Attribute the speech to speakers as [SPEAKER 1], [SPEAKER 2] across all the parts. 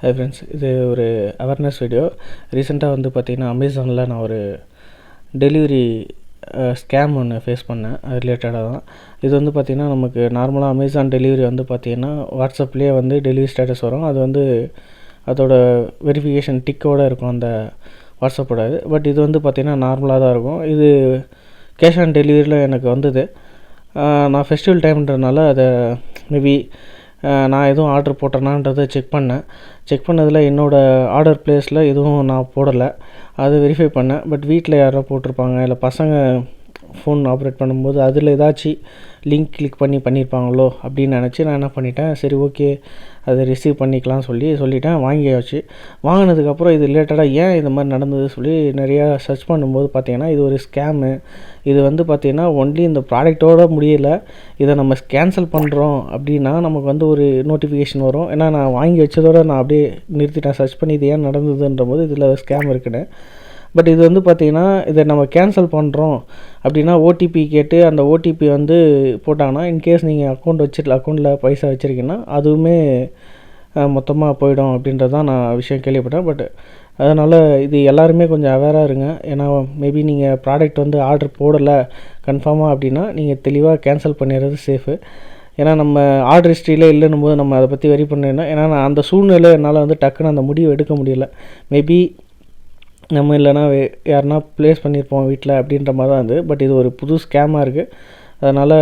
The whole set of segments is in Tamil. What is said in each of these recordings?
[SPEAKER 1] ஹாய் ஃப்ரெண்ட்ஸ், இது ஒரு அவேர்னஸ் வீடியோ. ரீசெண்டாக வந்து பார்த்திங்கன்னா அமேசானில் நான் ஒரு டெலிவரி ஸ்கேம் ஒன்று ஃபேஸ் பண்ணேன். அது ரிலேட்டடாக தான் இது வந்து பார்த்திங்கன்னா, நமக்கு நார்மலாக அமேசான் டெலிவரி வந்து பார்த்திங்கன்னா வாட்ஸ்அப்லேயே வந்து டெலிவரி ஸ்டேட்டஸ் வரும். அது வந்து அதோட வெரிஃபிகேஷன் டிக்கோடு இருக்கும் அந்த வாட்ஸ்அப்போட. பட் இது வந்து பார்த்திங்கன்னா நார்மலாக தான் இருக்கும். இது கேஷ் ஆன் டெலிவரியில் எனக்கு வந்தது. நான் ஃபெஸ்டிவல் டைம்ன்றதுனால அதை மேபி நான் எதுவும் ஆர்டர் போட்டேனான்றதை செக் பண்ணதில் என்னோடய ஆர்டர் ப்ளேஸில் எதுவும் நான் போடலை. அது வெரிஃபை பண்ணேன். பட் வீட்டில் யாரோ போட்டிருப்பாங்க, இல்லை பசங்க ஃபோன் ஆப்ரேட் பண்ணும்போது அதில் ஏதாச்சும் லிங்க் கிளிக் பண்ணியிருப்பாங்களோ அப்படின்னு நினச்சி நான் என்ன பண்ணிட்டேன், சரி ஓகே அதை ரிசீவ் பண்ணிக்கலாம் சொல்லிட்டேன். வாங்கியாச்சு. வாங்கினதுக்கப்புறம் இது ரிலேட்டடாக ஏன் இந்த மாதிரி நடந்தது சொல்லி நிறையா சர்ச் பண்ணும்போது பார்த்திங்கன்னா, இது ஒரு ஸ்கேமு. இது வந்து பார்த்திங்கன்னா ஒன்லி இந்த ப்ராடக்டோடு முடியலை. இதை நம்ம கேன்சல் பண்ணுறோம் அப்படின்னா நமக்கு வந்து ஒரு நோட்டிஃபிகேஷன் வரும். ஏன்னா நான் வாங்கி வச்சதோடு நான் அப்படியே நிறுத்திட்டேன். சர்ச் பண்ணி இது ஏன் நடந்ததுன்ற போது இதில் ஸ்கேம் இருக்குன்னு. பட் இது வந்து பார்த்திங்கன்னா, இதை நம்ம கேன்சல் பண்ணுறோம் அப்படின்னா ஓடிபி கேட்டு அந்த ஓடிபி வந்து போட்டாங்கன்னா, இன்கேஸ் நீங்கள் அக்கௌண்ட்டில் பைசா வச்சுருக்கீங்கன்னா அதுவுமே மொத்தமாக போயிடும் அப்படின்றது தான் நான் விஷயம் கேள்விப்பட்டேன். பட் அதனால் இது எல்லாருமே கொஞ்சம் அவேராக இருங்க. ஏன்னா மேபி நீங்கள் ப்ராடக்ட் வந்து ஆர்டர் போடலை கன்ஃபார்மாக அப்படின்னா நீங்கள் தெளிவாக கேன்சல் பண்ணிடுறது சேஃபு. ஏன்னா நம்ம ஆர்டர் ஹிஸ்ட்ரியிலே இல்லைன்னும் போது நம்ம அதை பற்றி வெரி பண்ணிடணும். ஏன்னா நான் அந்த சூழ்நிலை என்னால் வந்து டக்குன்னு அந்த முடிவு எடுக்க முடியல. மேபி நம்ம இல்லைனா யாருனா ப்ளேஸ் பண்ணியிருப்போம் வீட்டில் அப்படின்ற மாதிரி தான் இருந்தது. பட் இது ஒரு புது ஸ்கேமாக இருக்குது. அதனால்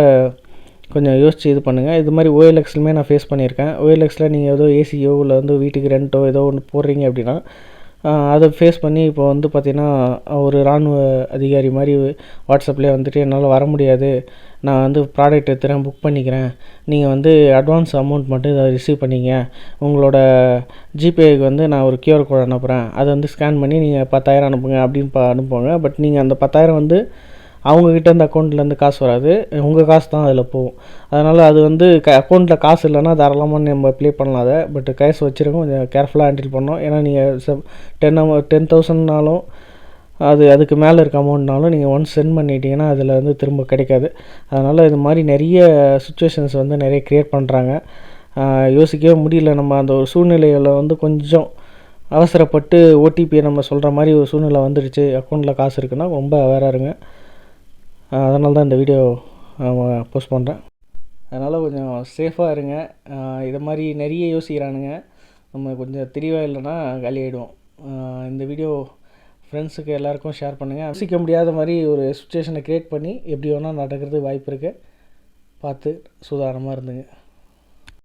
[SPEAKER 1] கொஞ்சம் யோசித்து இது பண்ணுங்கள். இது மாதிரி OLXலுமே நான் ஃபேஸ் பண்ணியிருக்கேன். OLXில் நீங்கள் ஏதோ ஏசியோ இல்லை வந்து வீட்டுக்கு ரெண்ட்டோ ஏதோ ஒன்று போடுறீங்க அப்படின்னா அதை ஃபேஸ் பண்ணி இப்போ வந்து பார்த்திங்கன்னா ஒரு இராணுவ அதிகாரி மாதிரி வாட்ஸ்அப்லேயே வந்துட்டு என்னால் வர முடியாது, நான் வந்து ப்ராடக்ட் எடுத்துகிறேன், புக் பண்ணிக்கிறேன், நீங்கள் வந்து அட்வான்ஸ் அமௌண்ட் மட்டும் இதை ரிசீவ் பண்ணிங்க, உங்களோட ஜிபேக்கு வந்து நான் ஒரு QR கோட் அனுப்புகிறேன், அதை வந்து ஸ்கேன் பண்ணி நீங்கள் 10,000 அனுப்புங்க அப்படின்னு அனுப்புவாங்க. பட் நீங்கள் அந்த 10,000 வந்து அவங்கக்கிட்ட இந்த அக்கௌண்ட்லேருந்து காசு வராது, உங்கள் காசு தான் அதில் போகும். அதனால் அது வந்து அக்கௌண்ட்டில் காசு இல்லைன்னா தாராளமாக நம்ம ப்ளே பண்ணலாம் அதை. பட் கேஷ் வச்சுருங்க, கொஞ்சம் கேர்ஃபுல்லாக ஹேண்டில் பண்ணணும். ஏன்னா நீங்கள் 10,000னாலும் அதுக்கு மேலே இருக்க அமௌண்ட்னாலும் நீங்கள் ஒன்ஸ் சென்ட் பண்ணிட்டீங்கன்னா அதில் வந்து திரும்ப கிடைக்காது. அதனால் இது மாதிரி நிறைய சுச்சுவேஷன்ஸ் வந்து நிறைய க்ரியேட் பண்ணுறாங்க. யோசிக்கவே முடியல. நம்ம அந்த ஒரு சூழ்நிலையில் வந்து கொஞ்சம் அவசரப்பட்டு ஓடிபியை நம்ம சொல்கிற மாதிரி ஒரு சூழ்நிலை வந்துடுச்சு, அக்கௌண்ட்டில் காசு இருக்குன்னா ரொம்ப அவேராக இருங்க. அதனால தான் இந்த வீடியோ போஸ்ட் பண்ணுறேன். அதனால் கொஞ்சம் சேஃபாக இருங்க. இதை மாதிரி நிறைய யோசிக்கிறானுங்க. நம்ம கொஞ்சம் தெளிவாக இல்லைன்னா காலி ஆகிடுவோம். இந்த வீடியோ ஃப்ரெண்ட்ஸுக்கு எல்லாேருக்கும் ஷேர் பண்ணுங்கள். யோசிக்க முடியாத மாதிரி ஒரு சுச்சுவேஷனை க்ரியேட் பண்ணி எப்படி வேணால் நடக்கிறதுக்கு வாய்ப்பு இருக்குது. பார்த்து சுதாரணமாக இருந்துங்க.